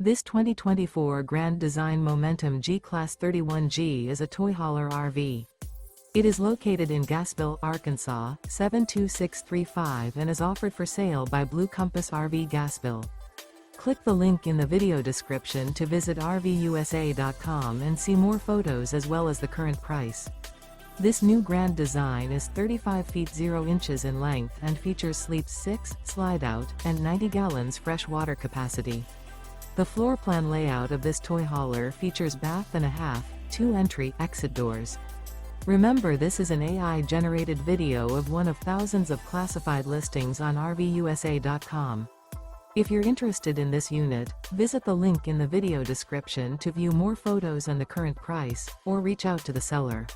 This 2024 Grand Design Momentum G-Class 31G is a toy hauler RV. It is located in Gassville, Arkansas, 72635 and is offered for sale by Blue Compass RV Gassville. Click the link in the video description to visit RVUSA.com and see more photos as well as the current price. This new grand design is 35 feet 0 inches in length and features sleeps 6, slide-out, and 90 gallons fresh water capacity. The floor plan layout of this toy hauler features bath and a half, 2 entry, exit doors. Remember, this is an AI-generated video of one of thousands of classified listings on RVUSA.com. If you're interested in this unit, visit the link in the video description to view more photos and the current price, or reach out to the seller.